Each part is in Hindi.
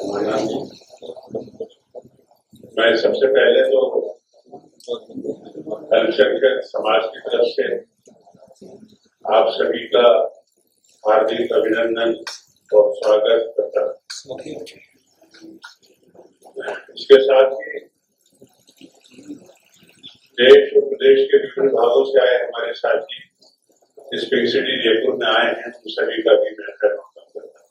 मैं सबसे पहले तो अल्पसंख्यक समाज की तरफ से आप सभी का हार्दिक अभिनंदन और स्वागत करता हूं। इसके साथ ही देश और प्रदेश के विभिन्न भागों से आए हमारे साथी इस पिंक सिटी जयपुर में आए हैं, उन सभी का भी मैं धन्यवाद करता हूं।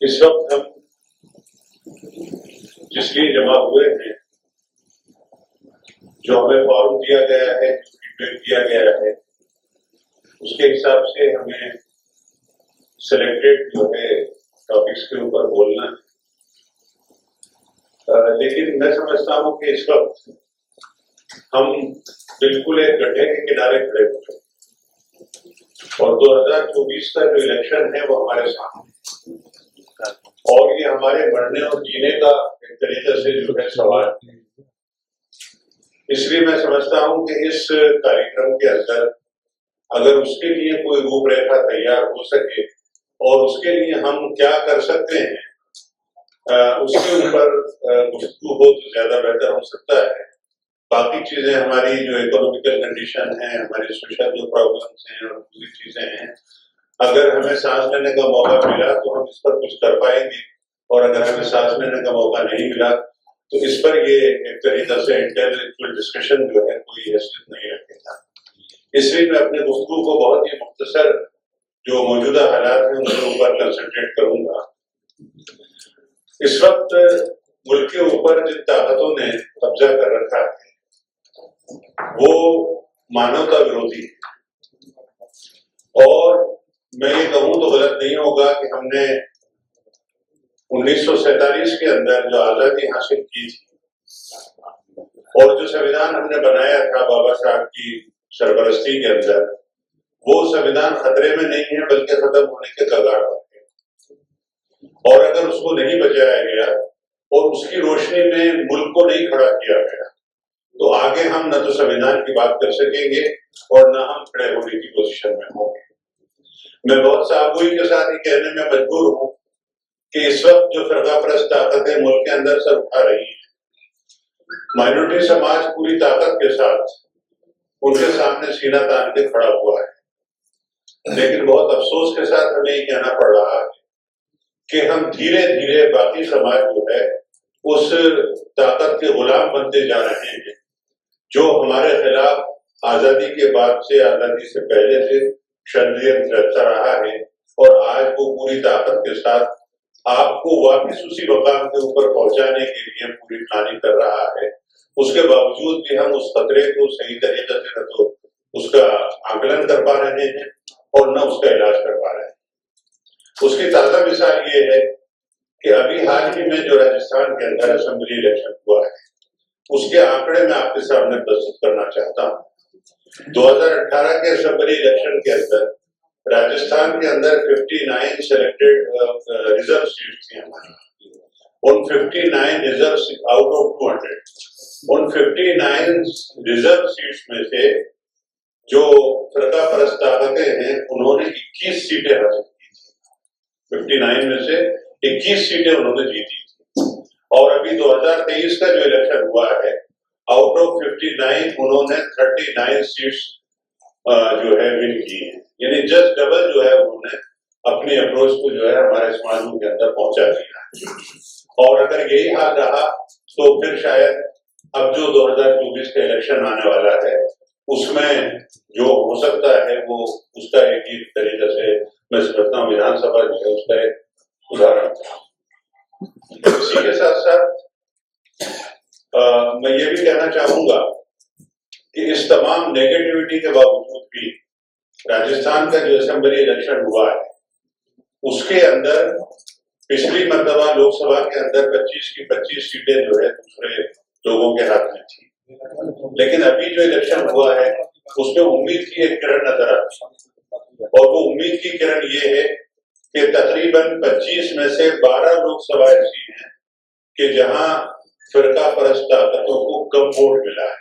इस वक्त हम जिसलिए जमा हुए हैं, जो हमें फॉर्म दिया गया है, फीडबैक दिया गया है, उसके हिसाब से हमें सिलेक्टेड जो है टॉपिक्स के ऊपर बोलना है। लेकिन मैं समझता हूं कि इस वक्त हम बिल्कुल एक गड्ढे के किनारे खड़े हुए हैं और 2024 का जो इलेक्शन है वो हमारे सामने, और ये हमारे बढ़ने और जीने का एक तरीके से जो है सवाल है। इसलिए मैं समझता हूं कि इस कार्यक्रम के अंदर अगर उसके लिए कोई रूपरेखा तैयार हो सके और उसके लिए हम क्या कर सकते हैं, उसके ऊपर गुफ्तगू हो तो ज्यादा बेहतर हो सकता है। बाकी चीजें हमारी जो इकोनॉमिकल कंडीशन है, हमारी सोशल जो प्रॉब्लम्स हैं और पूरी चीजें हैं, अगर हमें सांस लेने का मौका मिला तो हम इस पर कुछ कर पाएंगे, और अगर हमें सांस लेने का मौका नहीं मिला तो इस पर ये एक तरीके से इंटेलेक्चुअल डिस्कशन जो है कोई हैसियत नहीं रखेगा। इसलिए मैं अपने गुफ्तगू को बहुत ही मुख्तसर जो मौजूदा हालात हैं उनके ऊपर कंसंट्रेट करूंगा। इस वक्त मुल्क के ऊपर जिन ताकतों ने कब्जा कर रखा है वो मानवता विरोधी है, और मैं ये कहूं तो गलत नहीं होगा कि हमने 1947 के अंदर जो आजादी हासिल की थी और जो संविधान हमने बनाया था बाबा साहब की सरपरस्ती के अंदर, वो संविधान खतरे में नहीं है बल्कि खत्म होने के कगार पर है। और अगर उसको नहीं बचाया गया और उसकी रोशनी में मुल्क को नहीं खड़ा किया गया तो आगे हम न तो संविधान की बात कर सकेंगे और न हम खड़े होने की पोजीशन में होंगे। मैं बहुत साबुई के साथ ही कहने में मजबूर हूं कि इस वक्त जो फिरकापरस्त ताकतें मुल्क के अंदर सर उठा रही है, माइनॉरिटी समाज पूरी ताकत के साथ उनके सामने सीना तान के खड़ा हुआ है। लेकिन बहुत अफसोस के साथ हमें ये कहना पड़ रहा है कि हम धीरे धीरे बाकी समाज जो है उस ताकत के गुलाम बनते जा रहे हैं जो हमारे खिलाफ आजादी के बाद से, आजादी से पहले से षड्यंत्र रचता रहा है, और आज वो पूरी ताकत के साथ आपको वापस उसी मकाम के ऊपर पहुंचाने के लिए पूरी प्लानिंग कर रहा है। उसके बावजूद भी हम उस खतरे को सही तरीके से न तो उसका आकलन कर पा रहे हैं और न उसका इलाज कर पा रहे हैं। उसकी ताजा मिसाल ये है कि अभी हाल ही में जो राजस्थान के अंदर असेंबली इलेक्शन हुआ है उसके आंकड़े मैं आपके सामने प्रस्तुत करना चाहता हूँ। 2018 के असेंबली इलेक्शन के अंदर राजस्थान के अंदर 59 सिलेक्टेड रिजर्व सीट्स थी हमारी। उन 59 रिजर्व आउट ऑफ 200, उन 59 रिजर्व सीट्स में से जो फिरकापरस्त ताकतें हैं उन्होंने 21 सीटें हासिल की थी। 59 में से 21 सीटें उन्होंने जीती थी। और अभी 2023 का जो इलेक्शन हुआ है, आउट ऑफ 59 उन्होंने 39 सीट्स जो है विन की है, यानी जस्ट डबल जो है उन्होंने अपनी अप्रोच को जो है हमारे समाजों के अंदर पहुंचा दिया है। और अगर यही हाल रहा तो फिर शायद अब जो 2024 का इलेक्शन आने वाला है उसमें जो हो सकता है वो उसका एक ही तरीके से मैं समझता हूँ विधानसभा जो है उसका एक उदाहरण था। इसी के साथ साथ मैं ये भी कहना चाहूंगा कि इस तमाम नेगेटिविटी के बावजूद भी राजस्थान का जो असेंबली इलेक्शन हुआ है उसके अंदर पिछली मर्तबा लोकसभा के अंदर 25 की 25 सीटें जो है दूसरे लोगों के हाथ में थी, लेकिन अभी जो इलेक्शन हुआ है उसमें उम्मीद की एक किरण नजर आती है, और वो उम्मीद की किरण ये है कि तकरीबन 25 में से 12 लोकसभा ऐसी हैं कि जहां फिरकापरस्त ताकतों को कम वोट मिला है।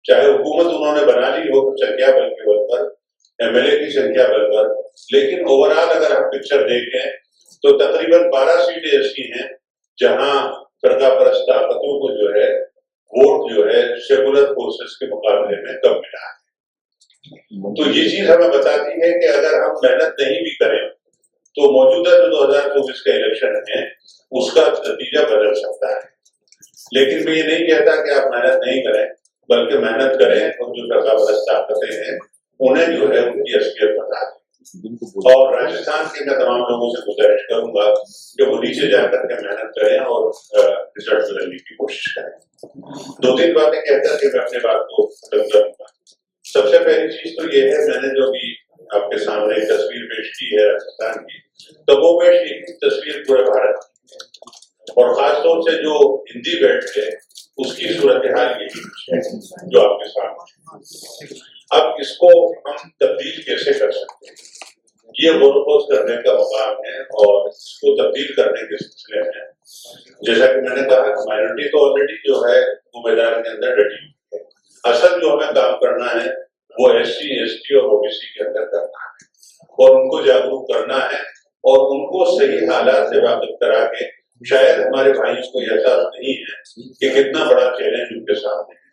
चाहे हुकूमत उन्होंने बना ली हो संख्या बल के बल पर, एमएलए की संख्या बल पर, लेकिन ओवरऑल अगर हम पिक्चर देखें तो तकरीबन 12 सीटें ऐसी हैं जहां प्रजापरस्त ताकतों को जो है वोट जो है सेकुलर फोर्सेस के मुकाबले में कम मिला है। तो ये चीज हमें बताती है कि अगर हम मेहनत नहीं भी करें तो मौजूदा जो 2024 का इलेक्शन है उसका नतीजा बदल सकता है। लेकिन मैं ये नहीं कहता कि आप मेहनत नहीं करें, बल्कि मेहनत करें और जो प्रजापरस्त ताकतें हैं उन्हें जो है उनकी असलियत बता दें। और राजस्थान के मैं तमाम लोगों से गुजारिश करूंगा कि वो नीचे जाकर के मेहनत करें और रिजल्ट बदलने की कोशिश करें। 2-3 बातें कहकर के मैं अपनी बात को खत्म करूंगा। सबसे पहली चीज तो ये है, मैंने जो भी आपके सामने एक तस्वीर पेश की है राजस्थान की, तो वो पेश की तस्वीर पूरे भारत की और खासतौर से जो हिंदी बेल्ट है उसकी सूरत हाल यही है जो आपके सामने। अब इसको हम तब्दील कैसे कर सकते हैं, ये गौरवपोष करने का मकाम है और इसको तब्दील करने के सिलसिले में जैसा कि मैंने कहा माइनॉरिटी तो ऑलरेडी जो है वो मैदान के अंदर डटी है। असल जो हमें काम करना है वो SC, ST और OBC के अंदर करना है और उनको जागरूक करना है और उनको सही हालात से वाकिफ करा के, शायद हमारे भाइयों को यह एहसास नहीं है कि कितना बड़ा चैलेंज उनके सामने है।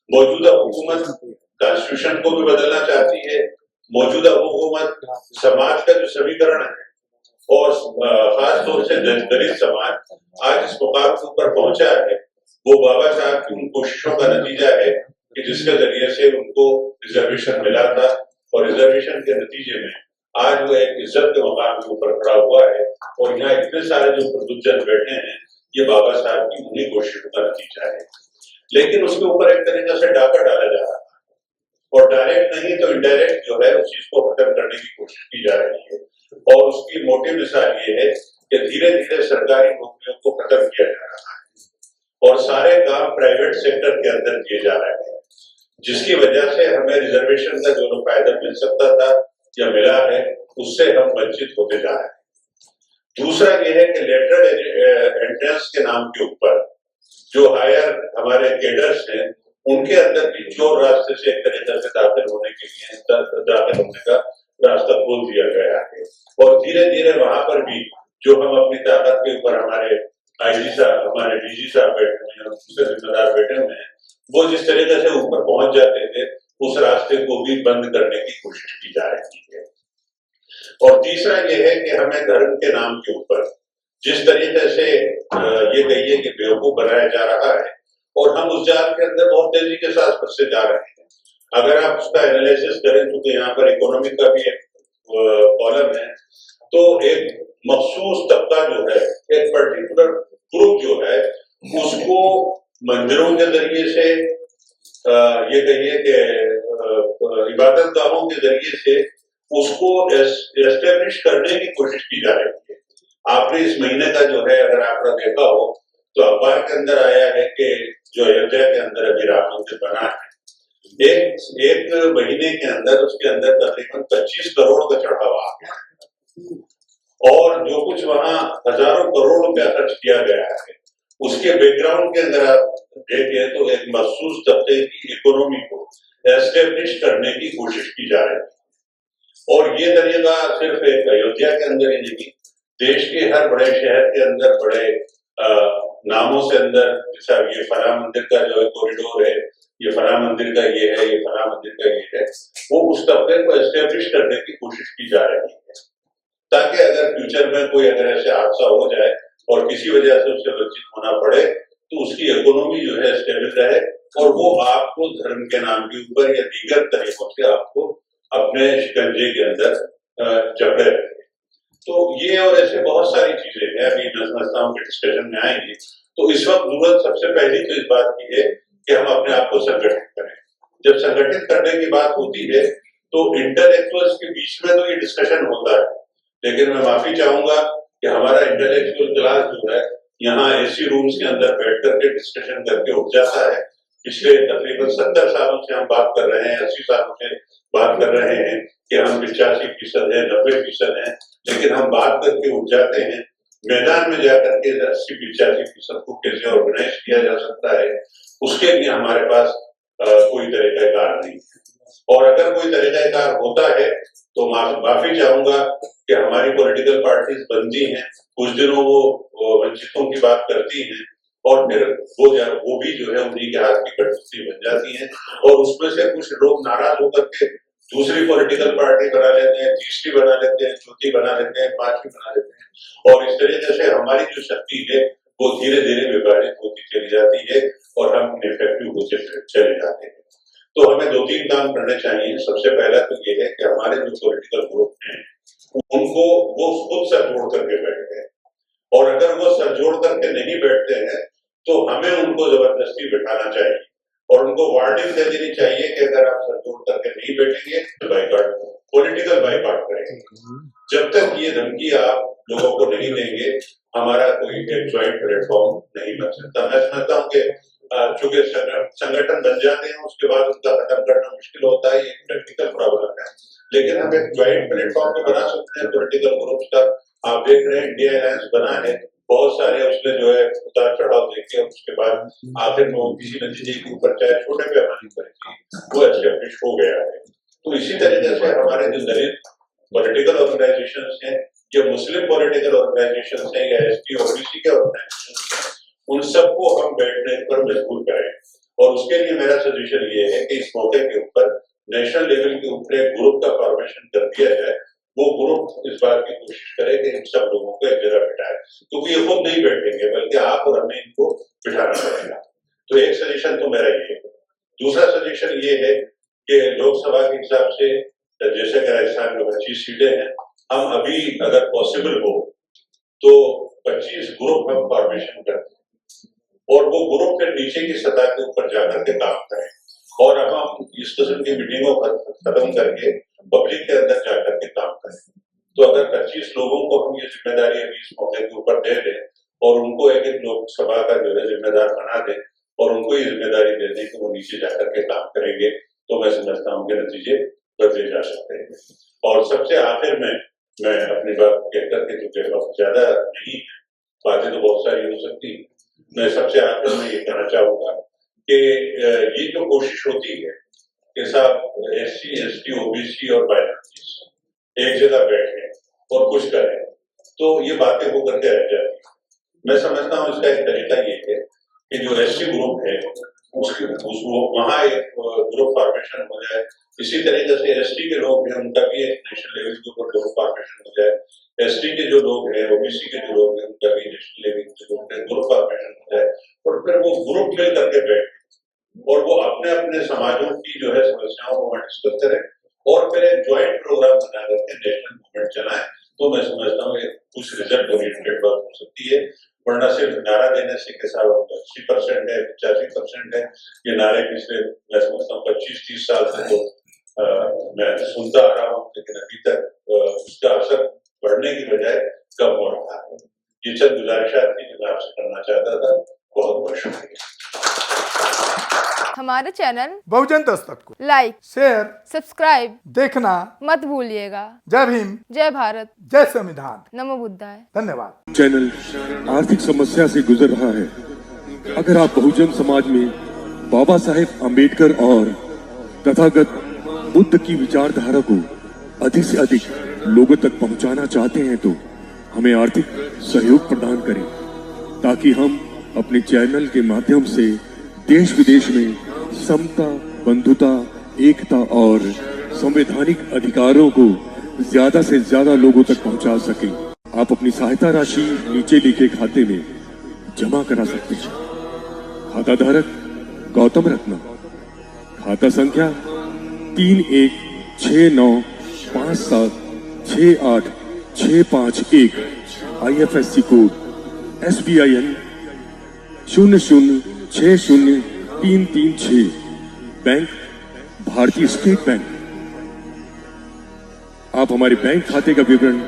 मौजूदा हुकूमत कॉन्स्टिट्यूशन को भी बदलना चाहती है, मौजूदा हुकूमत समाज का जो समीकरण है और खास तौर से दलित समाज आज इस मुकाम के ऊपर पहुंचा है, वो बाबा साहब की उन कोशिशों का नतीजा है कि जिसके जरिए से उनको रिजर्वेशन मिला था और रिजर्वेशन के नतीजे में आज वो एक इज्जत के मुकाम के ऊपर खड़ा हुआ है और यहाँ इतने सारे जो प्रबुद्धजन बैठे हैं ये बाबा साहब की उन्हीं कोशिशों का नतीजा है। लेकिन उसके ऊपर एक तरीके से डाका डाला जा रहा है और डायरेक्ट नहीं तो इनडायरेक्ट जो है उस चीज को खत्म करने की कोशिश की जा रही है और उसकी मोटी मिसाल ये है कि धीरे धीरे सरकारी नौकरियों को खत्म किया जा रहा है और सारे काम प्राइवेट सेक्टर के अंदर किए जा रहे हैं, जिसकी वजह से हमें रिजर्वेशन का जो फायदा मिल सकता था या मिला है उससे हम वंचित होते जा रहे हैं। दूसरा ये है कि लेटरल एंट्रेंस के नाम के ऊपर जो हायर हमारे केडर्स हैं उनके अंदर भी चोर रास्ते से एक तरीके से दाखिल होने के लिए दाखिल होने का रास्ता खोल दिया गया है और धीरे धीरे वहां पर भी जो हम अपनी ताकत के ऊपर हमारे IG साहब, हमारे DG साहब बैठे हुए हैं, दूसरे जिम्मेदार बैठे हुए हैं, वो जिस तरीके से ऊपर पहुंच जाते थे उस रास्ते को भी बंद करने की कोशिश की जा रही है। और तीसरा ये है कि हमें धर्म के नाम के ऊपर जिस तरीके से ये कहिए कि बेवकूफ बनाया जा रहा है और हम उस जाल के अंदर बहुत तेजी के साथ फंसते जा रहे हैं। अगर आप उसका एनालिसिस करें, क्योंकि यहाँ पर इकोनॉमी का भी एक कॉलम है, तो एक मखसूस तबका जो है, एक पर्टिकुलर ग्रुप जो है, उसको मंदिरों के जरिए से ये कहिए कि इबादत गाहों के जरिए से उसको एस्टेब्लिश करने की कोशिश की जा रही है। आपने इस महीने का जो है अगर आपने देखा हो तो अखबार के अंदर आया है कि जो अयोध्या के अंदर अभी राम मंदिर बना है, एक महीने के अंदर उसके अंदर तकरीबन 25 करोड़ का चढ़ावा आ गया और जो कुछ वहां हजारों करोड़ रुपया खर्च किया गया है उसके बैकग्राउंड के अंदर आप देखें तो एक मखसूस तबके की इकोनॉमी को एस्टेब्लिश करने की कोशिश की जा रही है और ये तरीका सिर्फ एक अयोध्या के अंदर ही नहीं, देश के हर बड़े शहर के अंदर बड़े नामों से अंदर, जैसा ये फला मंदिर का जो है कॉरिडोर है, ये फला मंदिर का ये है, ये फला मंदिर का ये है, वो उस तबके को एस्टेब्लिश करने की कोशिश की जा रही है ताकि अगर फ्यूचर में कोई अगर ऐसे हादसा हो जाए और किसी वजह से उससे वंचित होना पड़े तो उसकी इकोनॉमी जो है स्टेबल रहे और वो आपको धर्म के नाम के ऊपर या दीगर तरीकों से आपको अपने शिकंजे के अंदर जकड़े रखे। तो ये और ऐसे बहुत सारी चीजें हैं, अभी मैं समझता हूँ कि डिस्कशन में आएंगी। तो इस वक्त जरूरत सबसे पहली तो इस बात की है कि हम अपने आप को संगठित करें। जब संगठित करने की बात होती है तो इंटेलेक्चुअल्स के बीच में तो ये डिस्कशन होता है, लेकिन मैं माफी चाहूंगा कि हमारा इंटेलेक्चुअल क्लास जो है यहाँ AC रूम्स के अंदर बैठ करके डिस्कशन करके उठ जाता है। पिछले तकरीबन 70 सालों से हम बात कर रहे हैं, 80 सालों से बात कर रहे हैं कि हम 85% है, 90% है, लेकिन हम बात करके उठ जाते हैं। मैदान में जाकर के 80-85% को कैसे ऑर्गेनाइज किया जा सकता है उसके लिए हमारे पास कोई तरीकाकार नहीं है और अगर कोई तरीकाकार होता है तो माफी चाहूंगा कि हमारी पॉलिटिकल पार्टीज बनती हैं, कुछ दिनों वो वंचितों की बात करती हैं और फिर वो भी जो है उन्हीं के हाथ की कठपुतली बन जाती हैं और उसमें से कुछ लोग नाराज होकर के दूसरी पॉलिटिकल पार्टी बना लेते हैं, तीसरी बना लेते हैं, चौथी बना लेते हैं, पांचवी बना लेते हैं और इस तरीके से हमारी जो शक्ति है वो धीरे धीरे विभाजित होती चली जाती है और हम इनफेक्टिव होते चले जाते हैं। तो हमें 2-3 काम करने चाहिए। सबसे पहला तो ये है कि हमारे जो पॉलिटिकल ग्रुप हैं उनको वो खुद सर जोड़ करके बैठते हैं और अगर वो सर जोड़ करके नहीं बैठते हैं तो हमें उनको जबरदस्ती बिठाना चाहिए और उनको वार्निंग दे देनी चाहिए कि अगर आप सर जोड़ करके नहीं बैठेंगे तो बाइकआउट, पॉलिटिकल बाइकआउट करेंगे। जब तक ये धमकी आप लोगों को नहीं देंगे हमारा कोई एक ज्वाइंट प्लेटफॉर्म नहीं बन सकता। मैं समझता हूँ कि चूंकि संगठन बन जाते हैं उसके बाद उसका खत्म करना मुश्किल होता है, ये प्रैक्टिकल प्रॉब्लम है, लेकिन हम एक ज्वाइंट प्लेटफॉर्म पे बना सकते हैं पॉलिटिकल ग्रुप्स का। आप देख रहे हैं इंडिया अलायंस बना है, बहुत सारे उसमें जो है उतार चढ़ाव देखे उसके बाद आखिर में किसी नतीजे के ऊपर चाहे छोटे पैमाने पर वो एस्टेब्लिश हो गया है। तो इसी तरीके से हमारे जो दलित पॉलिटिकल ऑर्गेनाइजेशन हैं, जो मुस्लिम पॉलिटिकल ऑर्गेनाइजेशन हैं या एसटी ओबीसी के ऑर्गेनाइजेशन हैं, उन सबको हम बैठने पर मजबूर करें और उसके लिए मेरा सजेशन ये है कि इस मौके के ऊपर नेशनल लेवल के ऊपर एक ग्रुप का फॉर्मेशन कर दिया जाए। वो ग्रुप इस बात की कोशिश करे कि इन सब लोगों को एक जगह बिठाए, क्योंकि ये खुद नहीं बैठेंगे बल्कि आप और हमें इनको बिठाना पड़ेगा। तो एक सजेशन तो मेरा ये है। दूसरा सजेशन ये है कि लोकसभा के हिसाब से जैसे कि राजस्थान में 25 सीटें हैं, हम अभी अगर पॉसिबल हो तो 25 ग्रुप हम फॉर्मेशन करते हैं और वो ग्रुप फिर नीचे की सतह के ऊपर जाकर के काम करें और अब हम इस किस्म की मीटिंगों को खत्म करके पब्लिक के अंदर जाकर के काम करें। तो अगर 25 लोगों को हम ये जिम्मेदारी अभी इस मौके के ऊपर दे दें और उनको एक एक लोकसभा का जो है जिम्मेदार बना दें और उनको ये जिम्मेदारी दे दें कि वो नीचे जाकर के काम करेंगे, तो मैं समझता हूँ कि नतीजे बदले जा सकते हैं। और सबसे आखिर में मैं अपनी बात कहकर के, चूंकि वक्त ज्यादा नहीं है, बातें तो बहुत सारी हो सकती, मैं सबसे आखिर में ये कहना चाहूंगा कि ये जो कोशिश होती है कि साहब एससी, एसटी, ओबीसी और माइनॉरिटीज एक जगह बैठे और कुछ करें, तो ये बातें होकर के रह जाती है। मैं समझता हूँ इसका एक तरीका ये है कि जो एससी ग्रुप है उसको वहाँ एक ग्रुप फॉर्मेशन हो जाए, इसी तरीके से एसटी के लोग हैं उनका भी एक नेशनल लेवल के ऊपर ग्रुप फॉर्मेशन हो जाए, एसटी के जो लोग हैं, ओबीसी के जो लोग हैं उनका भी नेशनल लेवल के ऊपर ग्रुप फॉर्मेशन हो जाए और फिर वो ग्रुप मिल करके बैठे और वो अपने अपने समाजों की जो है समस्याओं को डिस्कस करें और फिर एक ज्वाइंट प्रोग्राम बना करके नेशनल मूवमेंट चलाएं। तो मैं समझता हूँ कुछ रिजल्ट ओरिएंटेड बात हो सकती है, वरना सिर्फ नारा देने से के साथ 80% है, 85% है, ये नारे पिछले मैं समझता हूँ 25-30 साल से तो मैं सुनता आ रहा हूँ, लेकिन अभी तक उसका असर बढ़ने की बजाय कम हो रहा है। ये सब गुजारिशात थी जो मैं आपसे करना चाहता था। बहुत बहुत शुक्रिया। हमारे चैनल बहुजन दस्तक को लाइक, शेयर, सब्सक्राइब देखना मत भूलिएगा। जय भीम, जय भारत, जय संविधान, नमो बुद्धाय। धन्यवाद। चैनल आर्थिक समस्या से गुजर रहा है। अगर आप बहुजन समाज में बाबा साहेब अम्बेडकर और तथागत बुद्ध की विचारधारा को अधिक से अधिक लोगों तक पहुंचाना चाहते हैं तो हमें आर्थिक सहयोग प्रदान करें, ताकि हम अपने चैनल के माध्यम से देश विदेश में समता, बंधुता, एकता और संवैधानिक अधिकारों को ज्यादा से ज्यादा लोगों तक पहुंचा सकें। आप अपनी सहायता राशि नीचे लिखे खाते में जमा करा सकते हैं। खाता धारक गौतम रत्ना, खाता संख्या 316957686551, IFSC कोड SBIN 0060336, बैंक भारतीय स्टेट बैंक। आप हमारे बैंक खाते का विवरण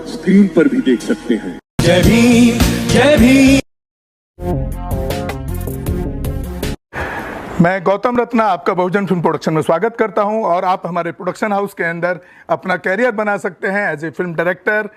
स्क्रीन पर भी देख सकते हैं। जय भीम, जय भीम। मैं गौतम रत्ना आपका बहुजन फिल्म प्रोडक्शन में स्वागत करता हूं और आप हमारे प्रोडक्शन हाउस के अंदर अपना कैरियर बना सकते हैं as a film director,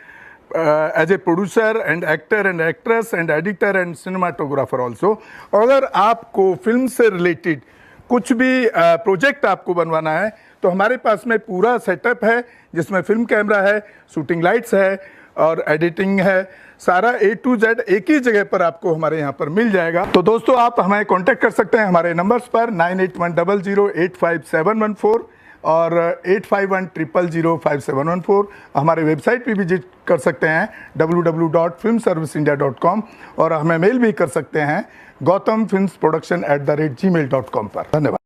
as a producer and actor and actress and editor and cinematographer also. अगर आपको फिल्म से रिलेटेड कुछ भी प्रोजेक्ट आपको बनवाना है तो हमारे पास में पूरा सेटअप है जिसमें फिल्म कैमरा है, शूटिंग लाइट्स है और एडिटिंग है। सारा A to Z एक ही जगह पर आपको हमारे यहाँ पर मिल जाएगा। तो दोस्तों आप हमें कांटेक्ट कर सकते हैं हमारे नंबर्स पर 9810085714 और 8510005714। हमारे वेबसाइट पे विजिट कर सकते हैं www.filmserviceindia.com और हमें मेल भी कर सकते हैं gautamfilmsproduction@gmail.com पर। धन्यवाद।